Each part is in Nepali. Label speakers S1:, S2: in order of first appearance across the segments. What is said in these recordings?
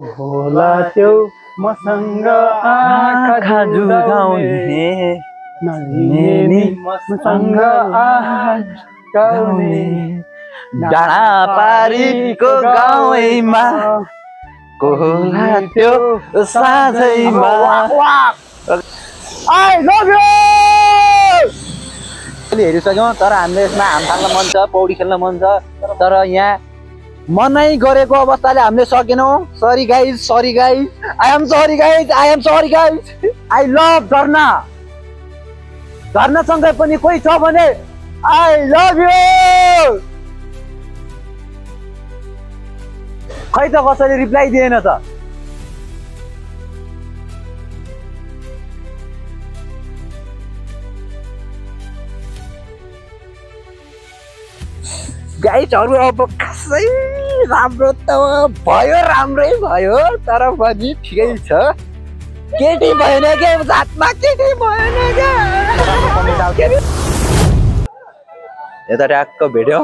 S1: होला त्यो मसँग आँखा जुझाउने नलिने मसँग गाउने
S2: डाँडा पारीको गाउँमा को होला त्यो साँझैमा
S1: आई लभ यु
S2: हेरिसक्यौँ तर हामीले यसमा हाम थाल्न मन छ पौडी खेल्न मन छ तर यहाँ मनै गरेको अवस्थाले हामीले सकेनौँ sorry guys I am sorry guys I love Jharna झर्नासँगै पनि कोही छ भने आई लभ यु खै त कसैले रिप्लाई दिएन त गाइजहरु अब खासै राम्रो त भयो राम्रै भयो तर पनि ठिकै छ केटी भएन के जातमा केटी भएन के यता ट्याक्क भेट्यौ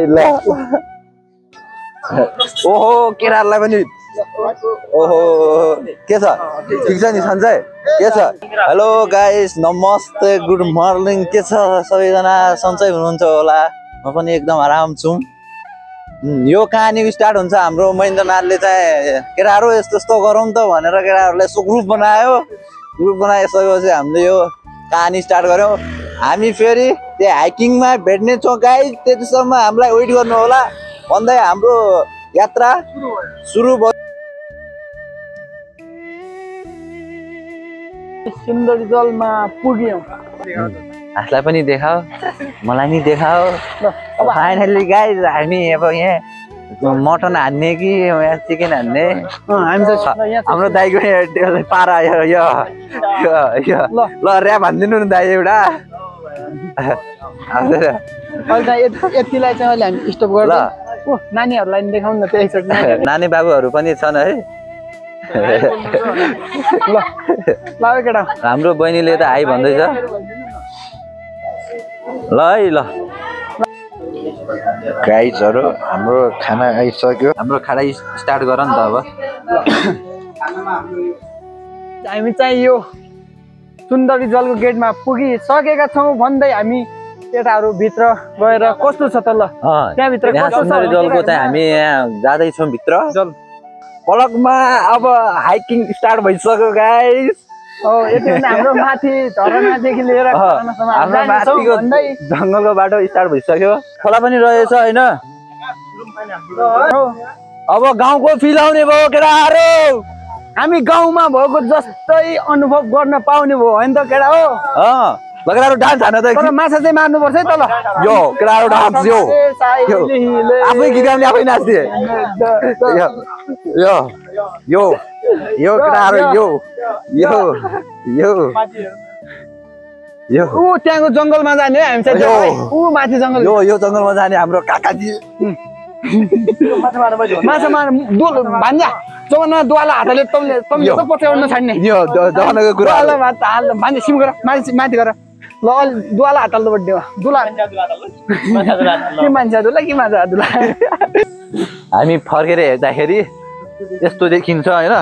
S2: ल ओहो केटाहरूलाई पनि ओहो के छ ठिक छ नि सन्जय के छ हेलो गाइस नमस्ते गुड मर्निङ के छ सबैजना सन्चै हुनुहुन्छ होला म पनि एकदम आराम छु यो कहानी स्टार्ट हुन्छ हाम्रो महेन्द्रनाथले चाहिँ केटाहरू यस्तो यस्तो गरौँ त भनेर केटाहरूलाई यसो ग्रुप बनाइसकेपछि हामीले यो कहानी स्टार्ट गऱ्यौँ हामी फेरि त्यो हाइकिङमा भेट्ने छौँ गाइस त्यतिसम्म हामीलाई वेट गर्नु होला भन्दै हाम्रो यात्रा सुरु भयो
S1: सुन्दरी जलमा पुग्यौँ
S2: आफूलाई पनि देखाओ मलाई नि देखाओ अब फाइनली गाइस हामी अब यहाँ मटन हान्ने कि चिकन हान्ने हाम्रो दाइको पारा ल ऱ्याप हानिदिनु न दाइ एउटा
S1: यतिलाई चाहिँ अहिले हामी स्टप गर्छौँ नानीहरूलाई देखाउँ न त्यही
S2: नानी बाबुहरू पनि छन् है
S1: ल केटा
S2: हाम्रो बहिनीले त आइ भन्दैछ ल है ल गाइजहरु हाम्रो खाना आइसक्यो हाम्रो खाना स्टार्ट गर नि त अब
S1: हामी चाहिँ यो सुन्दरी जलको गेटमा पुगिसकेका छौँ भन्दै हामी केटाहरू भित्र गएर कस्तो छ त ल त्यहाँभित्र
S2: सुन्दरी जलको चाहिँ हामी यहाँ जाँदैछौँ भित्र पलकमा अब हाइकिङ स्टार्ट भइसक्यो गाइस
S1: हाम्रो माथि झरनादेखि लिएर
S2: जङ्गलको बाटो स्टार्ट भइसक्यो खोला पनि रहेछ होइन अब गाउँको फिल आउने भयो केटाहरू
S1: हामी गाउँमा भएको जस्तै अनुभव गर्न पाउने भयो होइन त केटा हो
S2: केटाहरू डान्स हान्न त
S1: माछा चाहिँ मार्नुपर्छ है त ल
S2: यो केटाहरू डान्स यो आफै गीत गाउने आफै नाच्ने यो यो यो केटाहरू यो
S1: त्यहाँको जङ्गलमा जाने है हामी चाहिँ माथि जङ्गल
S2: यो जङ्गलमा जाने हाम्रो काकाजी
S1: माछा मार भान्जा जमाना दुवाला हातले तम्ले पछ्याउन छाड्ने
S2: यो जमानाको कुरा
S1: भान्जा सिम गर माथि गर ल दुवाला हात हाल्नु पर्ने के मान्छे दुला कि माछा दुला
S2: हामी फर्केर हेर्दाखेरि यस्तो देखिन्छ होइन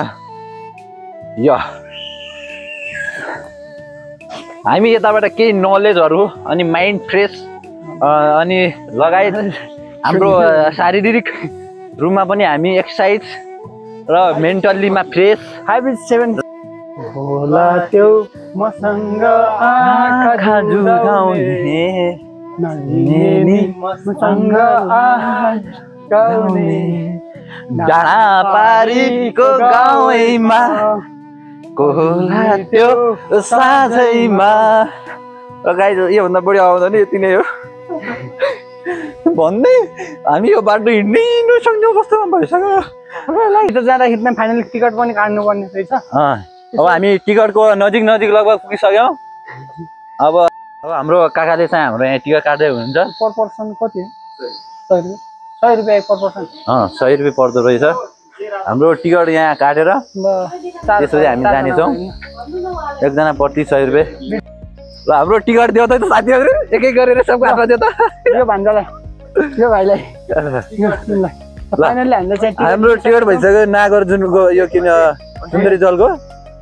S2: यो हामी यताबाट केही नलेजहरू अनि माइन्ड फ्रेस अनि लगायत हाम्रो शारीरिक रूपमा पनि हामी एक्सर्साइज र मेन्टल्लीमा फ्रेस
S1: 5-7 होला त्यो मसँग आँखा जुझाउने नलिने मसँग गाउने
S2: डाँडा पारीको गाउँमा को होला त्यो साँझैमा गाइस योभन्दा बढी आउँदा नि यति नै हो भन्दै हामी यो बाटो हिँड्नै नसक्ने अवस्थामा भइसक्यो
S1: जाँदाखेरि फाइनली टिकट पनि काट्नु पर्ने रहेछ
S2: अब हामी टिकटको नजिक लगभग पुगिसक्यौँ अब हाम्रो काकाले चाहिँ हाम्रो यहाँ टिकट काट्दै हुनुहुन्छ
S1: पर पर्सन कति 100 रुपियाँ पर पर्सन
S2: 100 रुपियाँ पर्दो रहेछ हाम्रो टिकट यहाँ काटेर त्यसरी हामी जानेछौँ एकजना प्रति 100 रुपियाँ ल हाम्रो टिकट दियो त साथीहरू एक एक गरेर सबको हातमा दियो त
S1: यो भान्जालाई यो भाइलाई फाइनली हामीले चाहिँ
S2: हाम्रो टिकट भइसक्यो नागार्जुनको यो किन सुन्दरी जलको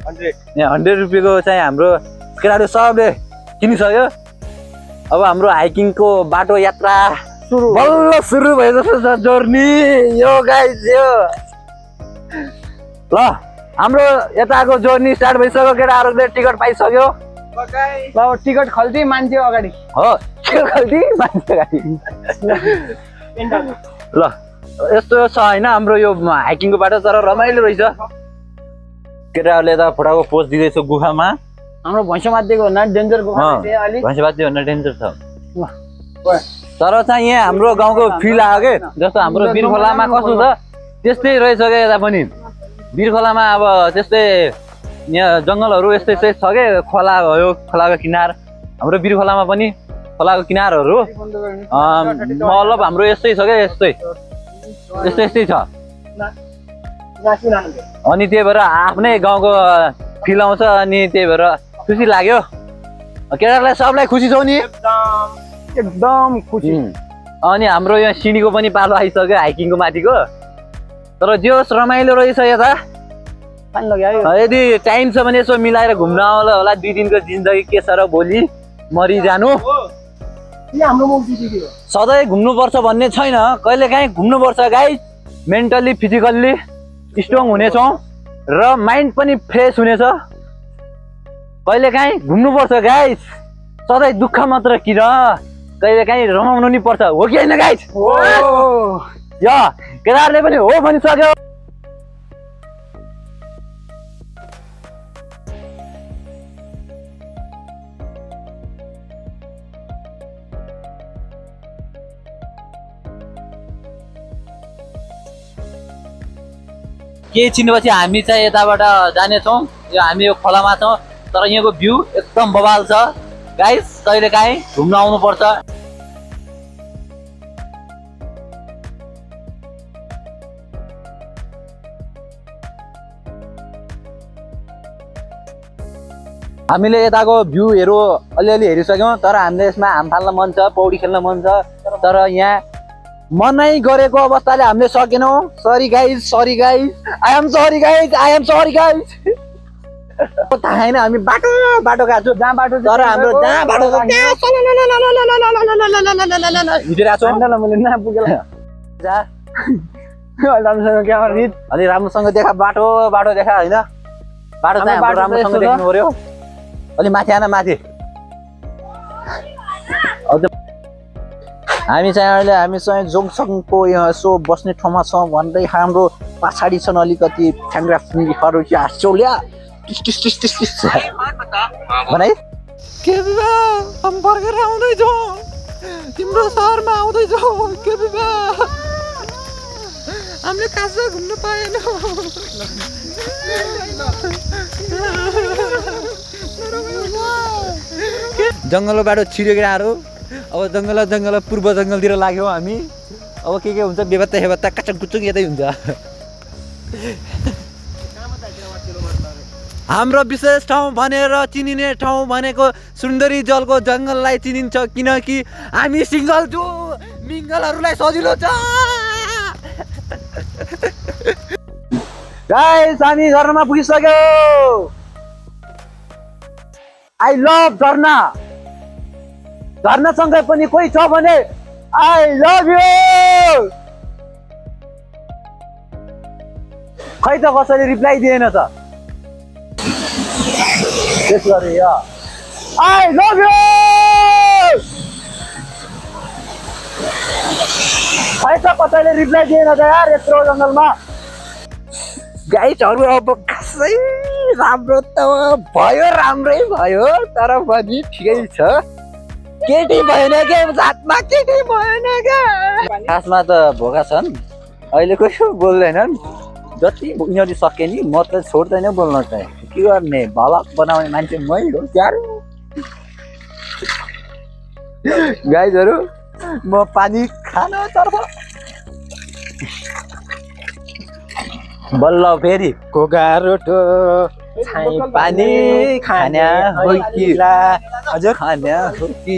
S2: 100 रुपियाँको चाहिँ हाम्रो केटाहरू सबले किनिसक्यो। अब हाम्रो हाइकिङको बाटो यात्रा बल्ल सुरु भइसक्यो छ जर्नी यो गाइस यो। ल हाम्रो यताको जर्नी स्टार्ट भइसक्यो केटाहरूले टिकट पाइसक्यो।
S1: ल टिकट खल्ती मान्छे अगाडि
S2: हो टिकट खल्ती मान्छे अगाडि। ल यस्तो छ होइन हाम्रो यो हाइकिङको बाटो तर रमाइलो रहेछ। केटाहरूले त फोटाको पोस्ट दिँदैछ गुफामा।
S1: हाम्रो भैँसमाथिको भन्दा डेन्जर गुफा अलि
S2: भैँसमाथि भन्दा डेन्जर छ तर चाहिँ यहाँ हाम्रो गाउँको फिल आयो के जस्तो हाम्रो वीरखोलामा कस्तो छ त्यस्तै रहेछ क्या यता पनि। वीरखोलामा अब त्यस्तै यहाँ जङ्गलहरू यस्तै यस्तै छ के खोला भयो खोलाको किनार। हाम्रो वीरखोलामा पनि खोलाको किनारहरू मतलब हाम्रो यस्तै छ क्या यस्तै यस्तै छ। अनि त्यही भएर आफ्नै गाउँको फिल आउँछ अनि त्यही भएर खुसी लाग्यो। केटाहरूलाई सबलाई खुसी छौ नि
S1: एकदम खुसी।
S2: अनि हाम्रो यहाँ सिँढीको पनि पालो आइसक्यो हाइकिङको माथिको तर जे होस् रमाइलो रहेछ यता। यदि टाइम छ भने यसो मिलाएर घुम्न आउला होला 2 दिनको जिन्दगी के छ र भोलि मरिजानु। सधैँ घुम्नुपर्छ भन्ने छैन कहिलेकाहीँ घुम्नुपर्छ गाइस। मेन्टल्ली फिजिकल्ली स्ट्रङ हुनेछौँ र माइन्ड पनि फ्रेस हुनेछ। कहिलेकाहीँ घुम्नुपर्छ गाइस सधैँ दुःख मात्र किन कहिलेकाहीँ रमाउनु नि पर्छ हो कि होइन गाइस। यो केटाहरूले पनि हो भनिसक्यो। केही चिनेपछि हामी चाहिँ यताबाट जानेछौँ। यो हामी यो खोलामा छौँ तर यहाँको भ्यू एकदम बवाल छ गाइस। कहिलेकाहीँ घुम्न आउनुपर्छ। हामीले यताको भ्यूहरू अलिअलि हेरिसक्यौँ तर हामीले यसमा हाम फाल्न मन छ पौडी खेल्न मन छ तर यहाँ मनै गरेको अवस्थाले हामीले सकेनौँ। Sorry guys I am sorry guys थाहा छैन हामी बाटो गएको छु जहाँ बाटो तर हाम्रो जहाँ बाटो अलि राम्रोसँग देखा बाटो देखा होइन बाटो चाहिँ राम्रोसँग देख्नु पर्यो। अलि माथि आएन माथि हामी चाहिँ अहिले हामी चाहिँ जोङसङको यहाँ यसो बस्ने ठाउँमा छौँ भन्दै हाम्रो पछाडि छन् अलिकति ठ्याङ्ग्रा फुङ्गीहरू हाँस्यौल्या भनाइ
S3: के बिबा हम फर्केर आउँदैछौँ तिम्रो सहरमा आउँदैछौँ के बिबा हामीले काजा घुम्न पाएनौँ।
S2: जङ्गलको बाटो छिर्यो केटाहरू अब जङ्गल पूर्व जङ्गलतिर लाग्यौँ हामी। अब के हुन्छ बेबत्ता काचक कुचुक यतै हुन्छ। हाम्रो विशेष ठाउँ भनेर चिनिने ठाउँ भनेको सुन्दरी जलको जङ्गललाई चिनिन्छ किनकि हामी सिङ्गल छु मिङ्गलहरूलाई सजिलो छ। गाइस हामी झरनामा पुगिसक्यो। आई लभ झरनासँगै पनि कोही छ भने आई लभ यु। खै त कसैले रिप्लाई दिएन त त्यस गरे आई लभ यु। खै त कसैले रिप्लाई दिएन त यार यत्रो जङ्गलमा। गाइसहरू अब खासै राम्रो त भयो राम्रै भयो तर पनि ठिकै छ। केटी भएन क्या जातमा केटी भएन क्या। खासमा त भोका छन् अहिले कसो बोल्दैनन् जति उनीहरू सके नि म त छोड्दैन बोल्न चाहिँ के गर्ने भलक बनाउने मान्छे मै हो क्या। गाइजहरू म पानी खानतर्फ बल्ल फेरि कोगा रोटो पानी खाना हो कि हजुर खाना हो कि